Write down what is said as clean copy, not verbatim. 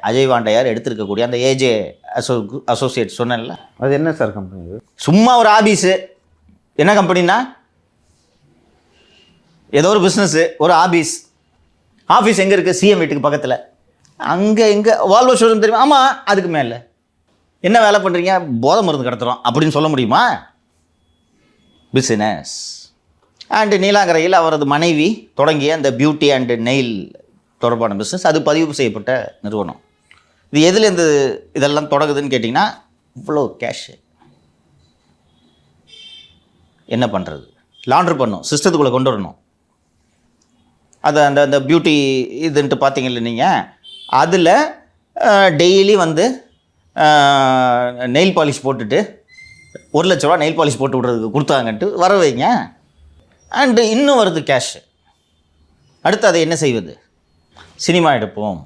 அஜய் வாண்டையார் எடுத்திருக்கக்கூடிய அந்த AJ associate சொன்னேன்ல, அது என்ன சார் கம்பெனி? சும்மா ஒரு ஆபீஸு. என்ன கம்பெனின்னா, ஏதோ ஒரு பிஸ்னஸ்ஸு, ஒரு ஆஃபீஸ் எங்கே இருக்குது? சிஎம் வீட்டுக்கு பக்கத்தில். அங்கே எங்கே வால்வோ ஷோரூம் தெரியுமா? ஆமாம். அதுக்கு மேலே என்ன வேலை பண்ணுறீங்க? போதை மருந்து கடத்துகிறோம் அப்படின்னு சொல்ல முடியுமா? பிஸ்னஸ். அண்டு நீலாங்கரையில் அவரது மனைவி தொடங்கிய அந்த பியூட்டி அண்டு நெயில் தொடர்பான பிஸ்னஸ், அது பதிவு செய்யப்பட்ட நிறுவனம். இது எதுலேருந்து இதெல்லாம் தொடங்குதுன்னு கேட்டிங்கன்னா, இவ்வளோ கேஷு என்ன பண்ணுறது? லாண்ட்ரு பண்ணணும், சிஸ்டத்துக்குள்ளே கொண்டு வரணும். அது அந்த பியூட்டி இதுன்ட்டு பார்த்தீங்கல்ல நீங்கள், அதில் டெய்லி வந்து நெயில் பாலிஷ் போட்டுட்டு 1 லட்ச ரூபா நெயில் பாலிஷ் போட்டு விட்றதுக்கு கொடுத்தாங்கன்ட்டு வர வைங்க. அண்டு இன்னும் வருது கேஷு. அடுத்து அதை என்ன செய்வது? சினிமா எடுப்போம்,